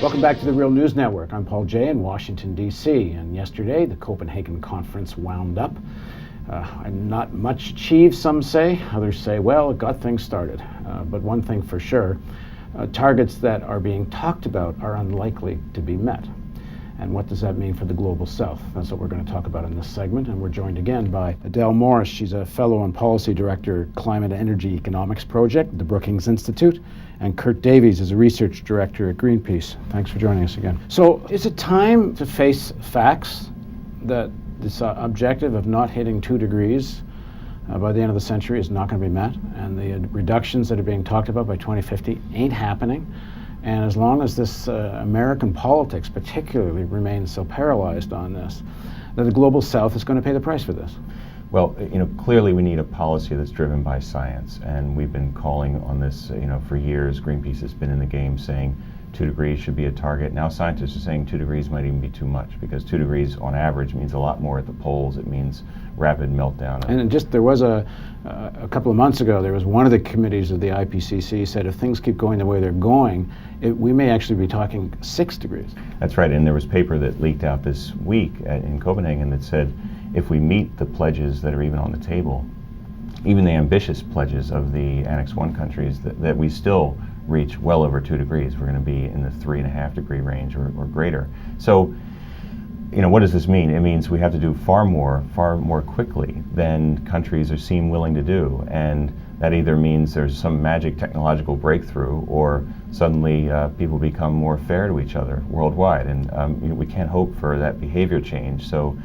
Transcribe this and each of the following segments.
Welcome back to the Real News Network. I'm Paul Jay in Washington, D.C. And yesterday, the Copenhagen conference wound up. And not much achieved, some say. Others say, well, it got things started. But one thing for sure, targets that are being talked about are unlikely to be met. And what does that mean for the global south? That's what we're going to talk about in this segment. And we're joined again by Adele Morris. She's a fellow and policy director, Climate Energy Economics Project at the Brookings Institute. And Kurt Davies is a research director at Greenpeace. Thanks for joining us again. So is it time to face facts that this objective of not hitting 2 degrees by the end of the century is not going to be met, and the reductions that are being talked about by 2050 ain't happening? And as long as this American politics particularly remains so paralyzed on this, that the global south is going to pay the price for this. Well, clearly we need a policy that's driven by science, and we've been calling on this, for years. Greenpeace has been in the game saying 2 degrees should be a target. Now scientists are saying 2 degrees might even be too much, because 2 degrees on average means a lot more at the poles. It means rapid meltdown. And there was a couple of months ago, there was one of the committees of the IPCC said if things keep going the way they're going, we may actually be talking 6 degrees. That's right, and there was paper that leaked out this week in Copenhagen that said if we meet the pledges that are even on the table, even the ambitious pledges of the Annex 1 countries, that we still reach well over 2 degrees. We're going to be in the 3.5 degree range or greater. So, what does this mean? It means we have to do far more quickly than countries seem willing to do. And that either means there's some magic technological breakthrough, or suddenly people become more fair to each other worldwide. And we can't hope for that behavior change. So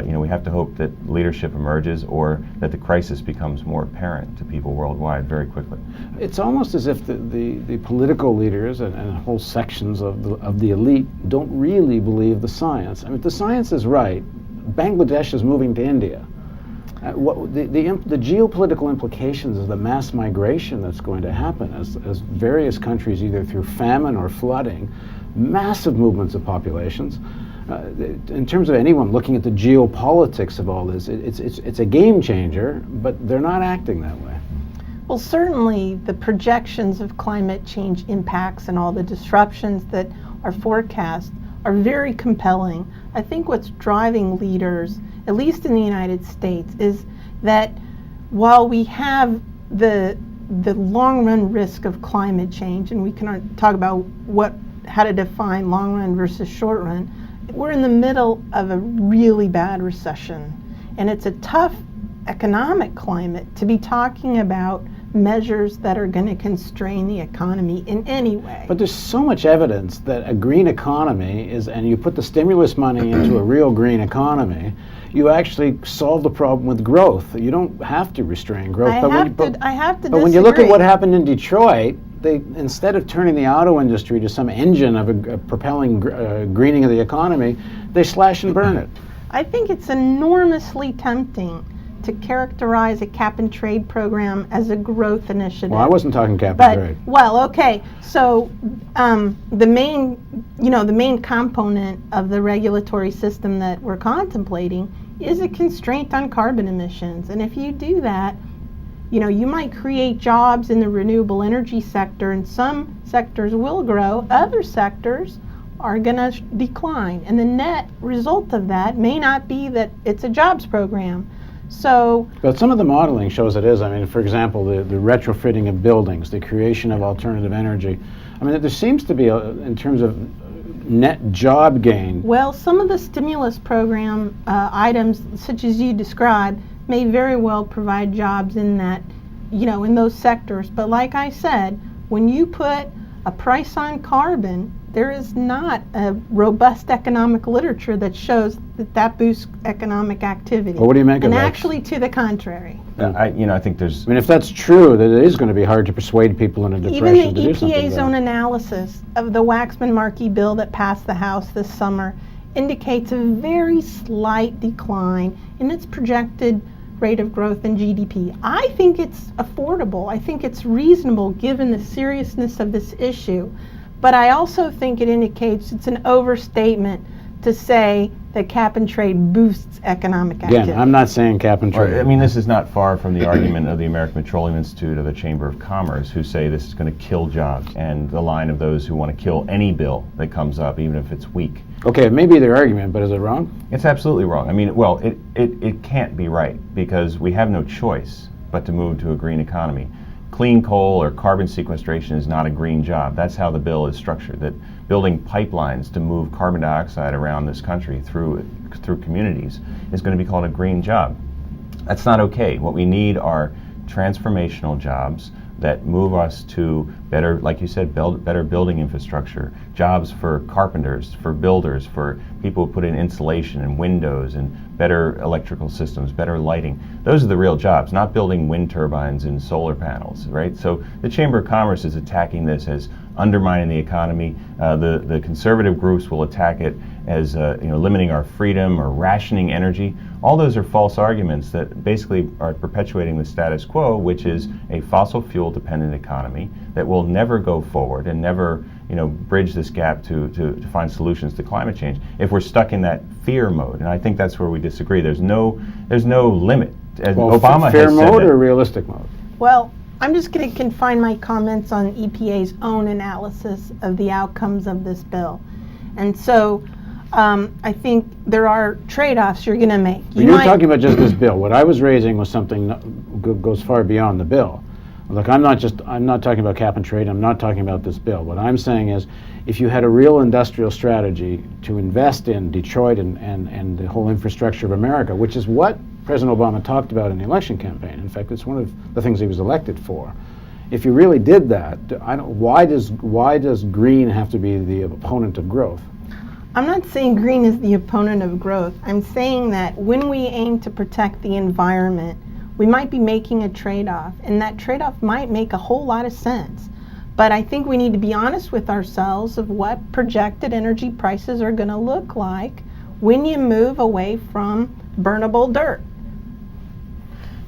we have to hope that leadership emerges, or that the crisis becomes more apparent to people worldwide very quickly. It's almost as if the political leaders and whole sections of the elite don't really believe the science. I mean, if the science is right, Bangladesh is moving to India. The geopolitical implications of the mass migration that's going to happen as various countries, either through famine or flooding, massive movements of populations. In terms of anyone looking at the geopolitics of all this, it's a game changer, but they're not acting that way. Well, certainly the projections of climate change impacts and all the disruptions that are forecast are very compelling. I think what's driving leaders, at least in the United States, is that while we have the long-run risk of climate change, and we can talk about how to define long-run versus short-run, we're in the middle of a really bad recession, and it's a tough economic climate to be talking about measures that are going to constrain the economy in any way. But there's so much evidence that a green economy and you put the stimulus money into a real green economy, you actually solve the problem with growth. You don't have to restrain growth. I have to But when you look at what happened in Detroit, they, instead of turning the auto industry to some engine of a propelling greening of the economy, they slash and burn it. I think it's enormously tempting to characterize a cap and trade program as a growth initiative. Well, I wasn't talking cap and trade. Well, okay. So the main component of the regulatory system that we're contemplating is a constraint on carbon emissions. And if you do that, you might create jobs in the renewable energy sector, and some sectors will grow, other sectors are going to decline. And the net result of that may not be that it's a jobs program. But some of the modeling shows it is. I mean, for example, the retrofitting of buildings, the creation of alternative energy. I mean, there seems to be, in terms of net job gain. Well, some of the stimulus program items, such as you described, may very well provide jobs in that, in those sectors. But like I said, when you put a price on carbon, there is not a robust economic literature that shows that boosts economic activity. Well, what do you make of that? And actually, to the contrary. I think there's... I mean, if that's true, that it is going to be hard to persuade people in a depression to do something. Even the EPA's own analysis of the Waxman-Markey bill that passed the House this summer indicates a very slight decline in its projected rate of growth in GDP. I think it's affordable. I think it's reasonable given the seriousness of this issue. But I also think it indicates it's an overstatement to say that cap and trade boosts economic activity. Again, I'm not saying cap and trade. I mean, this is not far from the argument of the American Petroleum Institute or the Chamber of Commerce, who say this is going to kill jobs, and the line of those who want to kill any bill that comes up, even if it's weak. Okay, it may be their argument, but is it wrong? It's absolutely wrong. I mean, well, it can't be right, because we have no choice but to move to a green economy. Clean coal or carbon sequestration is not a green job. That's how the bill is structured, that building pipelines to move carbon dioxide around this country through communities is going to be called a green job. That's not okay. What we need are transformational jobs that move us to better, like you said, better building infrastructure, jobs for carpenters, for builders, for people who put in insulation and windows and better electrical systems, better lighting. Those are the real jobs, not building wind turbines and solar panels, right? So the Chamber of Commerce is attacking this as undermining the economy. The conservative groups will attack it as limiting our freedom or rationing energy. All those are false arguments that basically are perpetuating the status quo, which is a fossil fuel dependent economy that will never go forward and never bridge this gap to find solutions to climate change if we're stuck in that fear mode. And I think that's where we disagree. There's no limit. As Well, Obama fear has said mode that. or realistic mode? Well, I'm just going to confine my comments on EPA's own analysis of the outcomes of this bill. And so I think there are trade-offs you're going to make. You're talking about just this bill. What I was raising was something that goes far beyond the bill. Look, I'm not talking about cap and trade. I'm not talking about this bill. What I'm saying is, if you had a real industrial strategy to invest in Detroit and the whole infrastructure of America, which is what President Obama talked about in the election campaign. In fact, it's one of the things he was elected for. If you really did that, why does green have to be the opponent of growth? I'm not saying green is the opponent of growth. I'm saying that when we aim to protect the environment, we might be making a trade-off, and that trade-off might make a whole lot of sense. But I think we need to be honest with ourselves of what projected energy prices are going to look like when you move away from burnable dirt.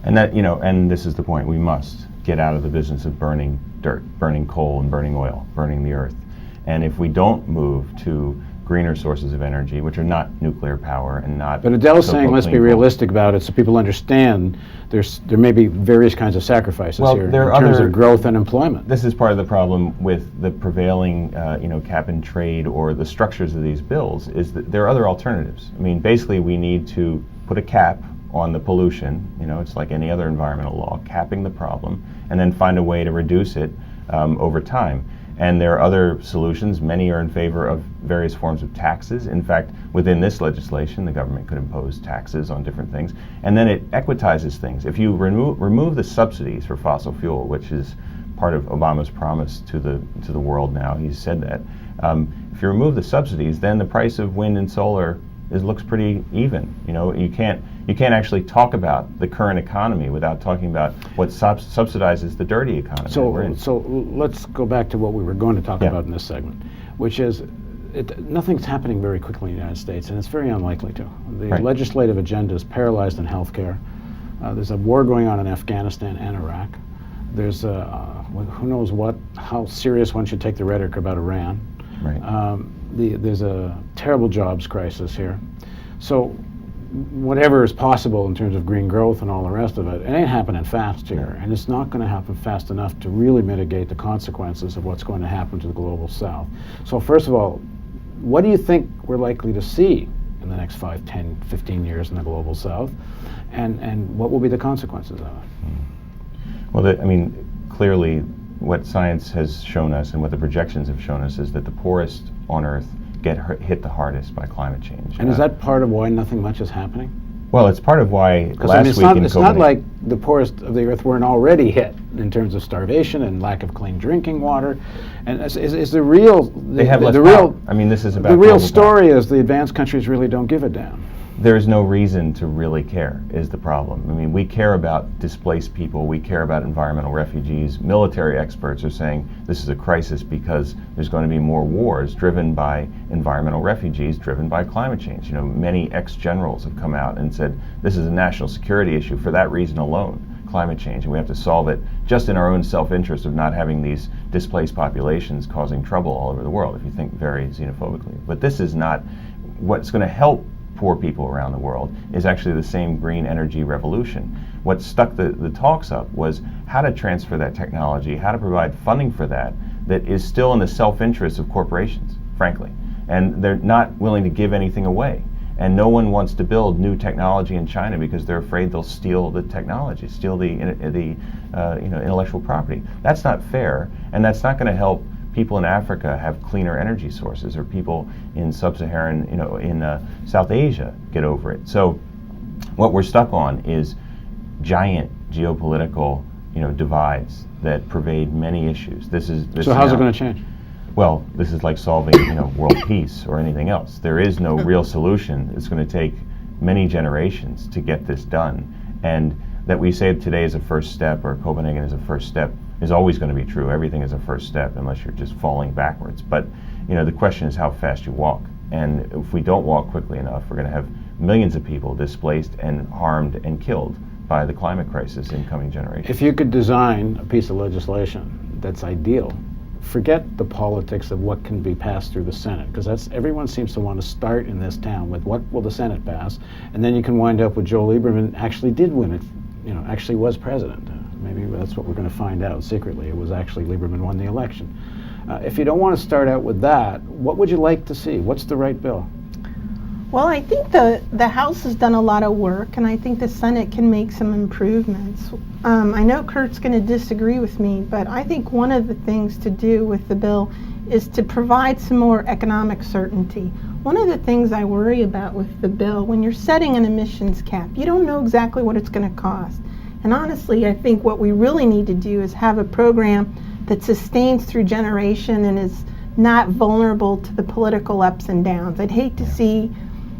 And that, and this is the point, we must get out of the business of burning dirt, burning coal and burning oil, burning the earth. And if we don't move to greener sources of energy, which are not nuclear power and not... But Adele's so-called saying, let's be clean coal. realistic about it so people understand there may be various kinds of sacrifices here there in are terms other of growth and employment. This is part of the problem with the prevailing, cap and trade or the structures of these bills, is that there are other alternatives. I mean, basically we need to put a cap on the pollution, it's like any other environmental law, capping the problem, and then find a way to reduce it over time. And there are other solutions. Many are in favor of various forms of taxes. In fact, within this legislation, the government could impose taxes on different things. And then it equitizes things. If you remove the subsidies for fossil fuel, which is part of Obama's promise to the world now, he's said that. If you remove the subsidies, then the price of wind and solar looks pretty even. You can't actually talk about the current economy without talking about what subsidizes the dirty economy. So let's go back to what we were going to talk about in this segment, which is nothing's happening very quickly in the United States, and it's very unlikely to. The legislative agenda is paralyzed in healthcare. There's a war going on in Afghanistan and Iraq. There's who knows how serious one should take the rhetoric about Iran. Right. There's a terrible jobs crisis here. So whatever is possible in terms of green growth and all the rest of it, it ain't happening fast here, and it's not going to happen fast enough to really mitigate the consequences of what's going to happen to the global south. So first of all, what do you think we're likely to see in the next 5, 10, 15 years in the global south, and what will be the consequences of it? Well, clearly what science has shown us and what the projections have shown us is that the poorest on Earth get hit the hardest by climate change. And is that part of why nothing much is happening? Well, it's part of why last week in Copenhagen... It's not like the poorest of the Earth weren't already hit in terms of starvation and lack of clean drinking water. And is the real... They have less power. This is about... The real story is the advanced countries really don't give a damn. There's no reason to really care, is the problem. We care about displaced people, we care about environmental refugees. Military experts are saying this is a crisis because there's going to be more wars driven by environmental refugees, driven by climate change. Many ex-generals have come out and said this is a national security issue for that reason alone, climate change, and we have to solve it just in our own self-interest of not having these displaced populations causing trouble all over the world, if you think very xenophobically. But this is not what's going to help poor people around the world is actually the same green energy revolution. What stuck the talks up was how to transfer that technology, how to provide funding for that is still in the self-interest of corporations, frankly. And they're not willing to give anything away. And no one wants to build new technology in China because they're afraid they'll steal the technology, steal the intellectual property. That's not fair, and that's not going to help people in Africa have cleaner energy sources, or people in sub-Saharan, in South Asia get over it. So what we're stuck on is giant geopolitical, divides that pervade many issues. So how's it going to change? Well, this is like solving, world peace or anything else. There is no real solution. It's going to take many generations to get this done. And that we say today is a first step, or Copenhagen is a first step, is always going to be true. Everything is a first step unless you're just falling backwards. But, the question is how fast you walk. And if we don't walk quickly enough, we're going to have millions of people displaced and harmed and killed by the climate crisis in coming generations. If you could design a piece of legislation that's ideal, forget the politics of what can be passed through the Senate, because everyone seems to want to start in this town with what will the Senate pass, and then you can wind up with Joe Lieberman actually did win it, actually was president. Maybe that's what we're going to find out secretly. It was actually Lieberman won the election. If you don't want to start out with that, what would you like to see? What's the right bill? Well, I think the House has done a lot of work, and I think the Senate can make some improvements. I know Kurt's going to disagree with me, but I think one of the things to do with the bill is to provide some more economic certainty. One of the things I worry about with the bill, when you're setting an emissions cap, you don't know exactly what it's going to cost. And honestly, I think what we really need to do is have a program that sustains through generation and is not vulnerable to the political ups and downs. I'd hate to see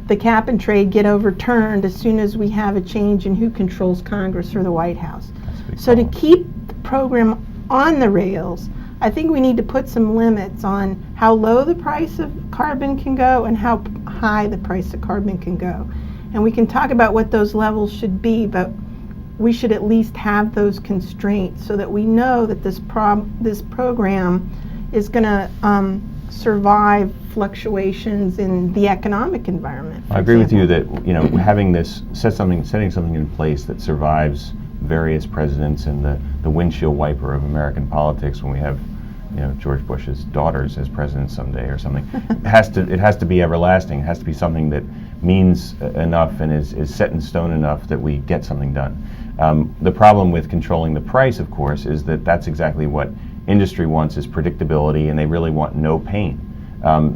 the cap and trade get overturned as soon as we have a change in who controls Congress or the White House. So to keep the program on the rails, I think we need to put some limits on how low the price of carbon can go and how high the price of carbon can go. And we can talk about what those levels should be, but we should at least have those constraints so that we know that this program is going to survive fluctuations in the economic environment. I agree with you that having this setting something in place that survives various presidents and the windshield wiper of American politics, when we have George Bush's daughters as presidents someday or something, it has to be everlasting. It has to be something that means enough and is set in stone enough that we get something done. The problem with controlling the price, of course, is that that's exactly what industry wants, is predictability, and they really want no pain.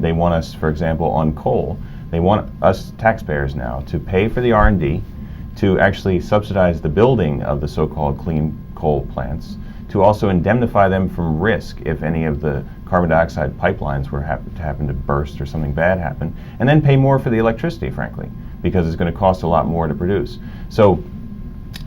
They want us, for example, on coal, they want us taxpayers now to pay for the R&D, to actually subsidize the building of the so-called clean coal plants, to also indemnify them from risk if any of the carbon dioxide pipelines were to happen to burst or something bad happen, and then pay more for the electricity, frankly, because it's going to cost a lot more to produce. So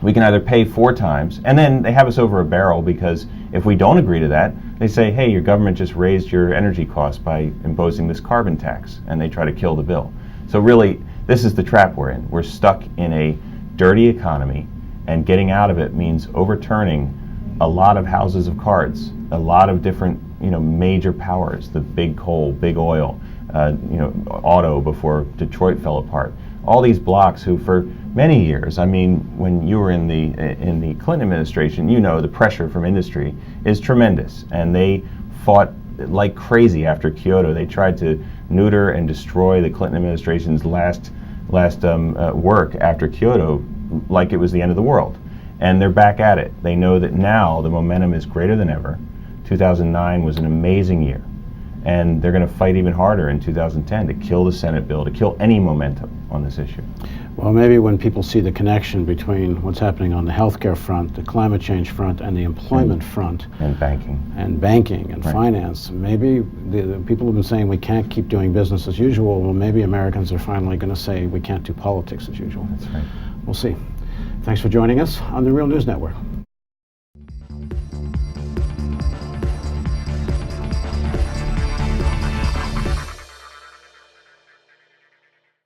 we can either pay 4 times, and then they have us over a barrel, because if we don't agree to that, they say, hey, your government just raised your energy costs by imposing this carbon tax, and they try to kill the bill. So really, this is the trap we're in. We're stuck in a dirty economy, and getting out of it means overturning a lot of houses of cards, a lot of different major powers, the big coal, big oil, auto before Detroit fell apart. All these blocks who for many years, when you were in the Clinton administration, the pressure from industry is tremendous, and they fought like crazy after Kyoto. They tried to neuter and destroy the Clinton administration's last work after Kyoto like it was the end of the world. And they're back at it. They know that now the momentum is greater than ever. 2009 was an amazing year. And they're going to fight even harder in 2010 to kill the Senate bill, to kill any momentum on this issue. Well, maybe when people see the connection between what's happening on the healthcare front, the climate change front, and the employment front. And banking. And finance, maybe the people have been saying we can't keep doing business as usual. Well, maybe Americans are finally going to say we can't do politics as usual. That's right. We'll see. Thanks for joining us on the Real News Network.